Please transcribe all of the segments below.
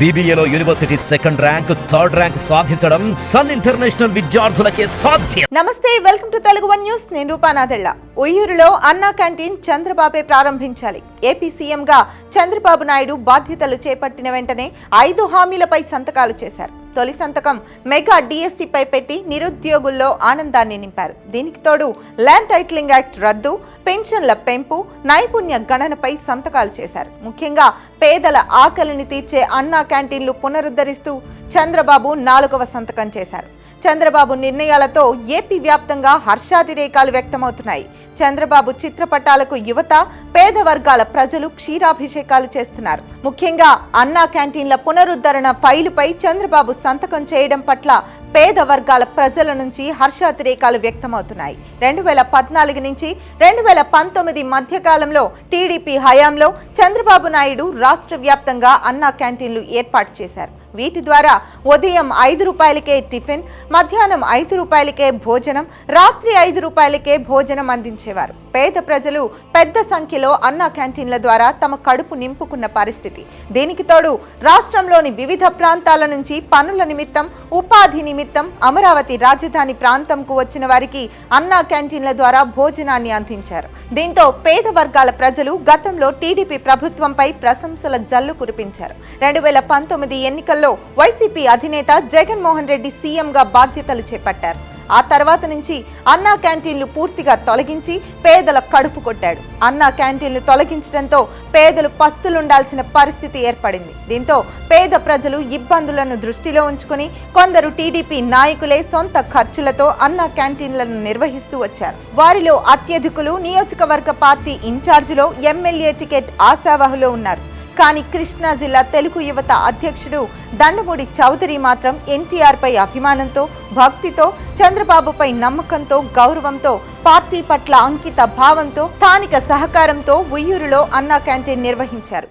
BBAలో university second rank, third rank సాధించడం Sun International విద్యార్థులకే సాధ్యం. నమస్తే, welcome to Telugu one news. నేను రూపానాథెళ్ళ. ఉయ్యూరులో అన్నా క్యాంటీన్ చంద్రబాబే ప్రారంభించాలి. ఏపీ సీఎంగా చంద్రబాబు నాయుడు బాధ్యతలు చేపట్టిన వెంటనే 5 హామీలపై సంతకాలు చేశారు. తొలి సంతకం మెగా డిఎస్సిపై పెట్టి నిరుద్యోగుల్లో ఆనందాన్ని నింపారు. దీనికి తోడు ల్యాండ్ టైటిలింగ్ యాక్ట్ రద్దు, పెన్షన్ల పెంపు, నైపుణ్య గణనపై సంతకాలు చేశారు. ముఖ్యంగా పేదల ఆకలిని తీర్చే అన్నా క్యాంటీన్లు పునరుద్ధరిస్తూ చంద్రబాబు 4వ సంతకం చేశారు. చంద్రబాబు నిర్ణయాలతో ఏపీ వ్యాప్తంగా హర్షాతిరేకాలు వ్యక్తమవుతున్నాయి. చంద్రబాబు చిత్రపటాలకు యువత, పేద వర్గాల ప్రజలు క్షీరాభిషేకాలు చేస్తున్నారు. ముఖ్యంగా అన్నా క్యాంటీన్ల పునరుద్ధరణ ఫైలుపై చంద్రబాబు సంతకం చేయడం పట్ల పేద వర్గాల ప్రజల నుంచి హర్షాతిరేకాలు వ్యక్తమవుతున్నాయి. 2014 నుంచి 2019 మధ్యకాలంలో టీడీపీ హయాంలో చంద్రబాబు నాయుడు రాష్ట్ర వ్యాప్తంగా అన్నా క్యాంటీన్లు ఏర్పాటు చేశారు. వీటి ద్వారా ఉదయం 5 రూపాయలకే టిఫిన్, మధ్యాహ్నం 5 రూపాయలకే భోజనం, రాత్రి 5 రూపాయలకే భోజనం అందించేవారు. పేద ప్రజలు పెద్ద సంఖ్యలో అన్నా క్యాంటీన్ల ద్వారా తమ కడుపు నింపుకున్న పరిస్థితి. దీనికి తోడు రాష్ట్రంలోని వివిధ ప్రాంతాల నుంచి పనుల నిమిత్తం, ఉపాధి నిమిత్తం అమరావతి రాజధాని ప్రాంతంకు వచ్చిన వారికి అన్నా క్యాంటీన్ల ద్వారా భోజనాన్ని అందించారు. దీంతో పేద వర్గాల ప్రజలు గతంలో టీడీపీ ప్రభుత్వంపై ప్రశంసల జల్లు కురిపించారు. 2019 ఎన్నికల్లో వైసీపీ అధినేత జగన్మోహన్ రెడ్డి సీఎంగా బాధ్యతలు చేపట్టారు. ఆ తర్వాత నుంచి అన్నా క్యాంటీన్లు పూర్తిగా తొలగించి పేదల కడుపు కొట్టాడు. అన్నా క్యాంటీన్లు తొలగించడంతో పేదలు పస్తులుండాల్సిన పరిస్థితి ఏర్పడింది. దీంతో పేద ప్రజలు ఇబ్బందులను దృష్టిలో ఉంచుకుని కొందరు టీడీపీ నాయకులే సొంత ఖర్చులతో అన్నా క్యాంటీన్లను నిర్వహిస్తూ వచ్చారు. వారిలో అత్యధికులు నియోజకవర్గ పార్టీ ఇన్ఛార్జిలో ఎమ్మెల్యే టికెట్ ఆశావహులో ఉన్నారు. కానీ కృష్ణా జిల్లా తెలుగు యువత అధ్యక్షుడు దండమూడి చౌదరి మాత్రం ఎన్టీఆర్ పై అభిమానంతో, భక్తితో, చంద్రబాబుపై నమ్మకంతో, గౌరవంతో, పార్టీ పట్ల అంకిత భావంతో, స్థానిక సహకారంతో ఉయ్యూరులో అన్నా క్యాంటీన్ నిర్వహించారు.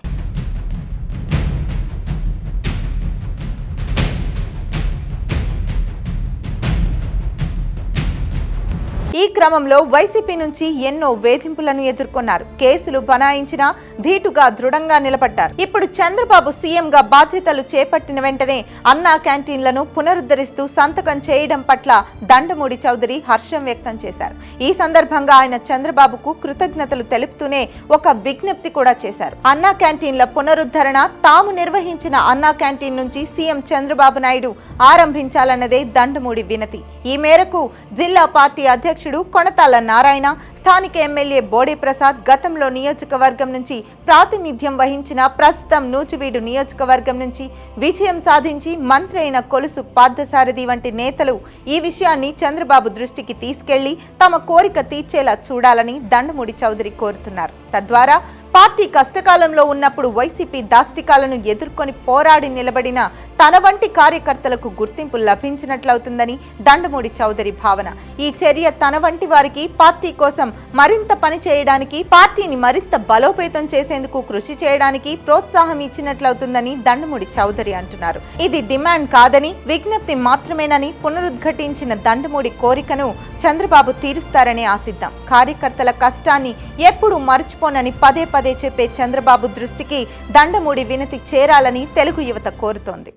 ఈ క్రమంలో వైసీపీ నుంచి ఎన్నో వేధింపులను ఎదుర్కొన్నారు. కేసులు బనాయించినా ధీటుగా దృఢంగా నిలబడ్డారు. ఇప్పుడు చంద్రబాబు సీఎంగా బాధ్యతలు చేపట్టిన వెంటనే అన్నా క్యాంటీన్లను పునరుద్ధరిస్తూ సంతకం చేయడం పట్ల దండమూడి చౌదరి హర్షం వ్యక్తం చేశారు. ఈ సందర్భంగా ఆయన చంద్రబాబుకు కృతజ్ఞతలు తెలుపుతూనే ఒక విజ్ఞప్తి కూడా చేశారు. అన్నా క్యాంటీన్ల పునరుద్ధరణ, తాము నిర్వహించిన అన్నా క్యాంటీన్ నుంచి సీఎం చంద్రబాబు నాయుడు ఆరంభించాలన్నదే దండమూడి వినతి. ఈ మేరకు జిల్లా పార్టీ అధ్యక్షుడు కొణతాల నారాయణ, స్థానిక ఎమ్మెల్యే బోడే ప్రసాద్, గతంలో నియోజకవర్గం నుంచి ప్రాతినిధ్యం వహించిన, ప్రస్తుతం నూజివీడు నియోజకవర్గం నుంచి విజయం సాధించి మంత్రి అయిన కొలుసు పార్థసారథి వంటి నేతలు ఈ విషయాన్ని చంద్రబాబు దృష్టికి తీసుకెళ్లి తమ కోరిక తీర్చేలా చూడాలని దండమూడి చౌదరి కోరుతున్నారు. తద్వారా పార్టీ కష్టకాలంలో ఉన్నప్పుడు వైసీపీ దాష్టికాలను ఎదుర్కొని పోరాడి నిలబడిన తన వంటి కార్యకర్తలకు గుర్తింపు లభించినట్లవుతుందని దండమూడి చౌదరి భావన. ఈ చర్య తన వంటి వారికి పార్టీ కోసం మరింత పని చేయడానికి, పార్టీని మరింత బలోపేతం చేసేందుకు కృషి చేయడానికి ప్రోత్సాహం ఇచ్చినట్లవుతుందని దండమూడి చౌదరి అంటున్నారు. ఇది డిమాండ్ కాదని, విజ్ఞప్తి మాత్రమేనని పునరుద్ఘాటించిన దండమూడి కోరికను చంద్రబాబు తీరుస్తారని ఆశిద్దాం. కార్యకర్తల కష్టాన్ని ఎప్పుడు మర్చిపోనని పదే పదే చెప్పే చంద్రబాబు దృష్టికి దండమూడి వినతి చేరాలని తెలుగు యువత కోరుతోంది.